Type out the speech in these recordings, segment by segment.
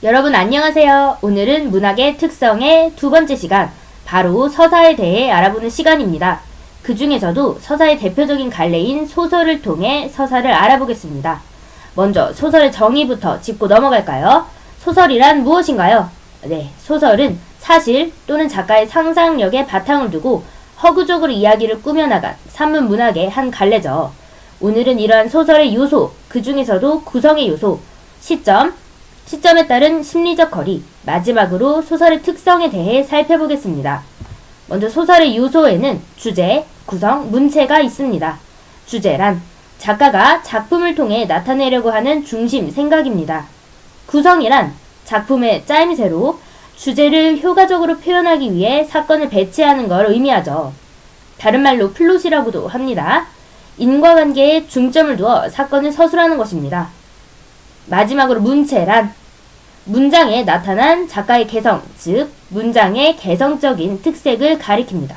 여러분 안녕하세요. 오늘은 문학의 특성의 두 번째 시간, 바로 서사에 대해 알아보는 시간입니다. 그 중에서도 서사의 대표적인 갈래인 소설을 통해 서사를 알아보겠습니다. 먼저 소설의 정의부터 짚고 넘어갈까요? 소설이란 무엇인가요? 네, 소설은 사실 또는 작가의 상상력에 바탕을 두고 허구적으로 이야기를 꾸며나간 산문 문학의 한 갈래죠. 오늘은 이러한 소설의 요소, 그 중에서도 구성의 요소, 시점에 따른 심리적 거리, 마지막으로 소설의 특성에 대해 살펴보겠습니다. 먼저 소설의 요소에는 주제, 구성, 문체가 있습니다. 주제란 작가가 작품을 통해 나타내려고 하는 중심 생각입니다. 구성이란 작품의 짜임새로 주제를 효과적으로 표현하기 위해 사건을 배치하는 걸 의미하죠. 다른 말로 플롯이라고도 합니다. 인과관계에 중점을 두어 사건을 서술하는 것입니다. 마지막으로 문체란 문장에 나타난 작가의 개성, 즉 문장의 개성적인 특색을 가리킵니다.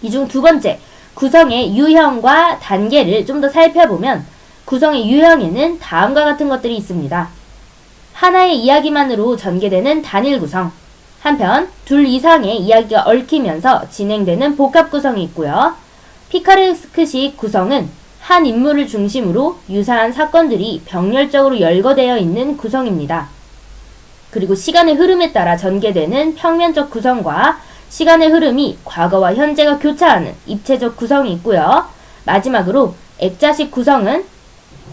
이 중 두 번째, 구성의 유형과 단계를 좀 더 살펴보면 구성의 유형에는 다음과 같은 것들이 있습니다. 하나의 이야기만으로 전개되는 단일 구성, 한편 둘 이상의 이야기가 얽히면서 진행되는 복합 구성이 있고요. 피카레스크식 구성은 한 인물을 중심으로 유사한 사건들이 병렬적으로 열거되어 있는 구성입니다. 그리고 시간의 흐름에 따라 전개되는 평면적 구성과 시간의 흐름이 과거와 현재가 교차하는 입체적 구성이 있고요. 마지막으로 액자식 구성은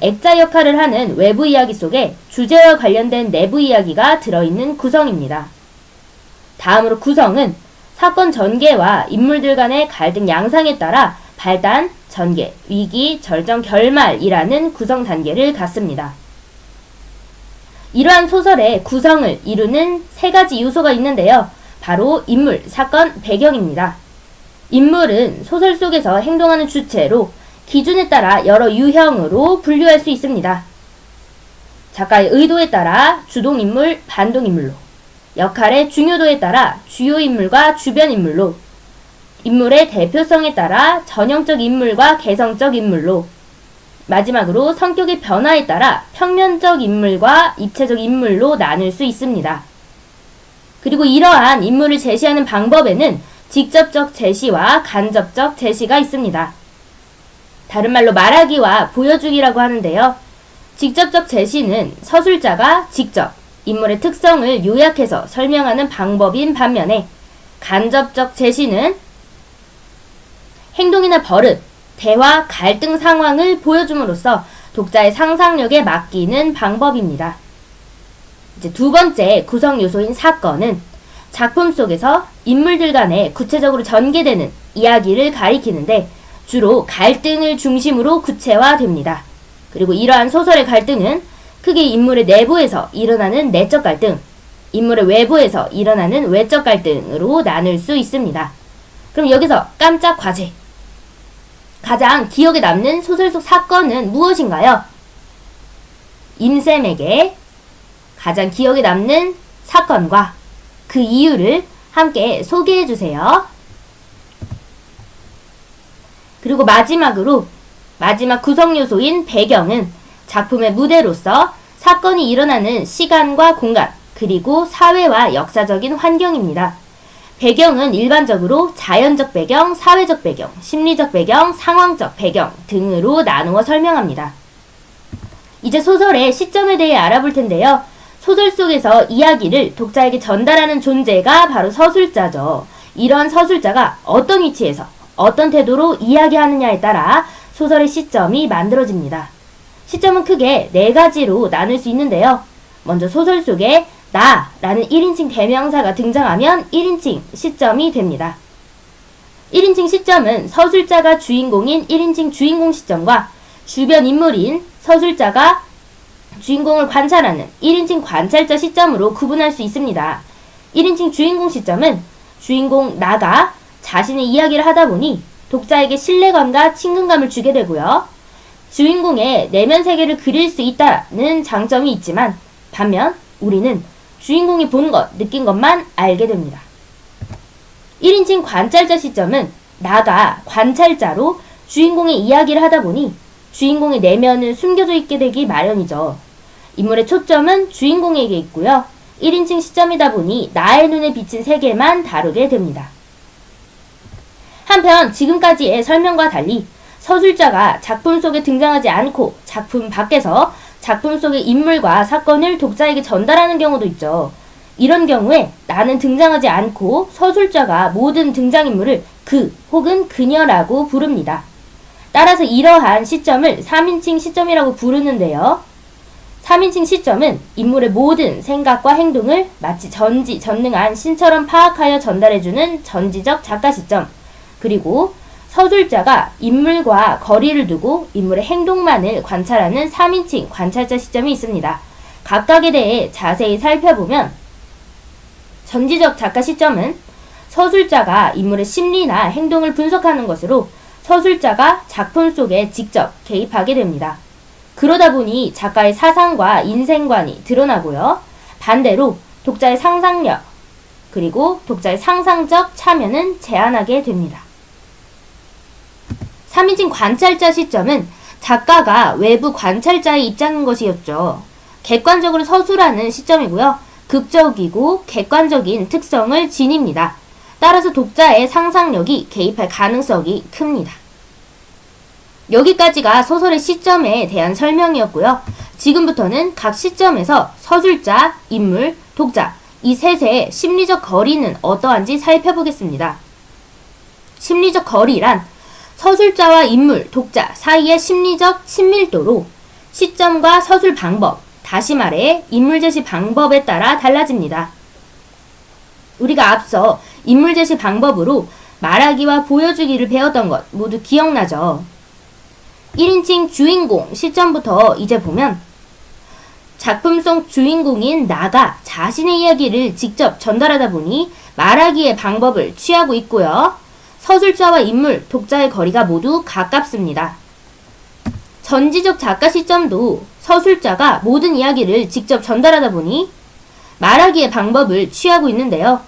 액자 역할을 하는 외부 이야기 속에 주제와 관련된 내부 이야기가 들어있는 구성입니다. 다음으로 구성은 사건 전개와 인물들 간의 갈등 양상에 따라 발단, 전개, 위기, 절정, 결말이라는 구성 단계를 갖습니다. 이러한 소설의 구성을 이루는 세 가지 요소가 있는데요. 바로 인물, 사건, 배경입니다. 인물은 소설 속에서 행동하는 주체로 기준에 따라 여러 유형으로 분류할 수 있습니다. 작가의 의도에 따라 주동인물, 반동인물로, 역할의 중요도에 따라 주요인물과 주변인물로, 인물의 대표성에 따라 전형적 인물과 개성적 인물로, 마지막으로 성격의 변화에 따라 평면적 인물과 입체적 인물로 나눌 수 있습니다. 그리고 이러한 인물을 제시하는 방법에는 직접적 제시와 간접적 제시가 있습니다. 다른 말로 말하기와 보여주기라고 하는데요. 직접적 제시는 서술자가 직접 인물의 특성을 요약해서 설명하는 방법인 반면에 간접적 제시는 행동이나 버릇, 대화, 갈등 상황을 보여줌으로써 독자의 상상력에 맡기는 방법입니다. 이제 두 번째 구성 요소인 사건은 작품 속에서 인물들 간에 구체적으로 전개되는 이야기를 가리키는데 주로 갈등을 중심으로 구체화됩니다. 그리고 이러한 소설의 갈등은 크게 인물의 내부에서 일어나는 내적 갈등, 인물의 외부에서 일어나는 외적 갈등으로 나눌 수 있습니다. 그럼 여기서 깜짝 과제! 가장 기억에 남는 소설 속 사건은 무엇인가요? 임쌤에게 가장 기억에 남는 사건과 그 이유를 함께 소개해 주세요. 그리고 마지막 구성 요소인 배경은 작품의 무대로서 사건이 일어나는 시간과 공간, 그리고 사회와 역사적인 환경입니다. 배경은 일반적으로 자연적 배경, 사회적 배경, 심리적 배경, 상황적 배경 등으로 나누어 설명합니다. 이제 소설의 시점에 대해 알아볼 텐데요. 소설 속에서 이야기를 독자에게 전달하는 존재가 바로 서술자죠. 이런 서술자가 어떤 위치에서 어떤 태도로 이야기하느냐에 따라 소설의 시점이 만들어집니다. 시점은 크게 네 가지로 나눌 수 있는데요. 먼저 소설 속에 나라는 1인칭 대명사가 등장하면 1인칭 시점이 됩니다. 1인칭 시점은 서술자가 주인공인 1인칭 주인공 시점과 주변 인물인 서술자가 주인공을 관찰하는 1인칭 관찰자 시점으로 구분할 수 있습니다. 1인칭 주인공 시점은 주인공 나가 자신의 이야기를 하다 보니 독자에게 신뢰감과 친근감을 주게 되고요. 주인공의 내면 세계를 그릴 수 있다는 장점이 있지만 반면 우리는 주인공이 본 것, 느낀 것만 알게 됩니다. 1인칭 관찰자 시점은 나가 관찰자로 주인공의 이야기를 하다 보니 주인공의 내면을 숨겨져 있게 되기 마련이죠. 인물의 초점은 주인공에게 있고요. 1인칭 시점이다 보니 나의 눈에 비친 세계만 다루게 됩니다. 한편 지금까지의 설명과 달리 서술자가 작품 속에 등장하지 않고 작품 밖에서 작품 속의 인물과 사건을 독자에게 전달하는 경우도 있죠. 이런 경우에 나는 등장하지 않고 서술자가 모든 등장인물을 그 혹은 그녀라고 부릅니다. 따라서 이러한 시점을 3인칭 시점이라고 부르는데요. 3인칭 시점은 인물의 모든 생각과 행동을 마치 전지전능한 신처럼 파악하여 전달해주는 전지적 작가 시점, 그리고 서술자가 인물과 거리를 두고 인물의 행동만을 관찰하는 3인칭 관찰자 시점이 있습니다. 각각에 대해 자세히 살펴보면 전지적 작가 시점은 서술자가 인물의 심리나 행동을 분석하는 것으로 서술자가 작품 속에 직접 개입하게 됩니다. 그러다 보니 작가의 사상과 인생관이 드러나고요. 반대로 독자의 상상력, 그리고 독자의 상상적 참여는 제한하게 됩니다. 3인칭 관찰자 시점은 작가가 외부 관찰자의 입장인 것이었죠. 객관적으로 서술하는 시점이고요. 극적이고 객관적인 특성을 지닙니다. 따라서 독자의 상상력이 개입할 가능성이 큽니다. 여기까지가 소설의 시점에 대한 설명이었고요. 지금부터는 각 시점에서 서술자, 인물, 독자 이 셋의 심리적 거리는 어떠한지 살펴보겠습니다. 심리적 거리란 서술자와 인물, 독자 사이의 심리적 친밀도로 시점과 서술 방법, 다시 말해 인물 제시 방법에 따라 달라집니다. 우리가 앞서 인물 제시 방법으로 말하기와 보여주기를 배웠던 것 모두 기억나죠? 1인칭 주인공 시점부터 이제 보면 작품 속 주인공인 나가 자신의 이야기를 직접 전달하다 보니 말하기의 방법을 취하고 있고요. 서술자와 인물, 독자의 거리가 모두 가깝습니다. 전지적 작가 시점도 서술자가 모든 이야기를 직접 전달하다 보니 말하기의 방법을 취하고 있는데요.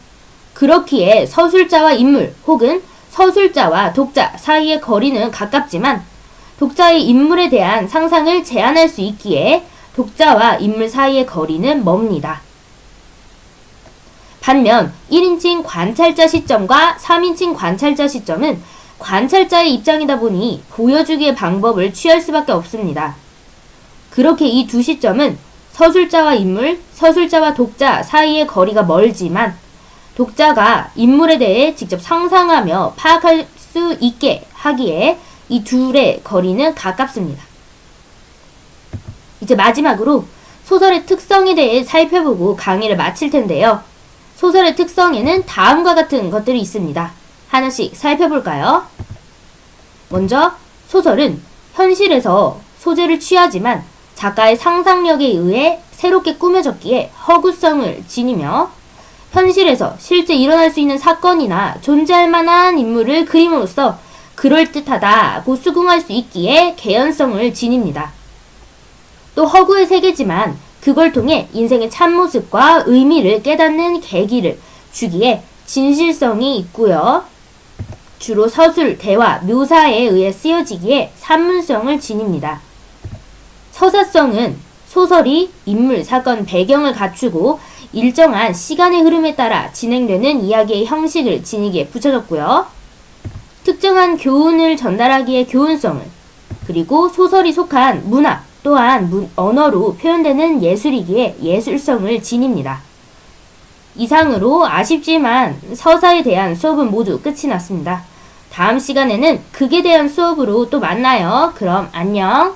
그렇기에 서술자와 인물 혹은 서술자와 독자 사이의 거리는 가깝지만 독자의 인물에 대한 상상을 제한할 수 있기에 독자와 인물 사이의 거리는 멉니다. 반면 1인칭 관찰자 시점과 3인칭 관찰자 시점은 관찰자의 입장이다 보니 보여주기의 방법을 취할 수밖에 없습니다. 그렇게 이 두 시점은 서술자와 인물, 서술자와 독자 사이의 거리가 멀지만 독자가 인물에 대해 직접 상상하며 파악할 수 있게 하기에 이 둘의 거리는 가깝습니다. 이제 마지막으로 소설의 특성에 대해 살펴보고 강의를 마칠 텐데요. 소설의 특성에는 다음과 같은 것들이 있습니다. 하나씩 살펴볼까요? 먼저 소설은 현실에서 소재를 취하지만 작가의 상상력에 의해 새롭게 꾸며졌기에 허구성을 지니며 현실에서 실제 일어날 수 있는 사건이나 존재할 만한 인물을 그림으로써 그럴듯하다고 수긍할 수 있기에 개연성을 지닙니다. 또 허구의 세계지만 그걸 통해 인생의 참모습과 의미를 깨닫는 계기를 주기에 진실성이 있고요. 주로 서술, 대화, 묘사에 의해 쓰여지기에 산문성을 지닙니다. 서사성은 소설이 인물, 사건, 배경을 갖추고 일정한 시간의 흐름에 따라 진행되는 이야기의 형식을 지니기에 붙여졌고요. 특정한 교훈을 전달하기에 교훈성을, 그리고 소설이 속한 문학 또한 언어로 표현되는 예술이기에 예술성을 지닙니다. 이상으로 아쉽지만 서사에 대한 수업은 모두 끝이 났습니다. 다음 시간에는 극에 대한 수업으로 또 만나요. 그럼 안녕.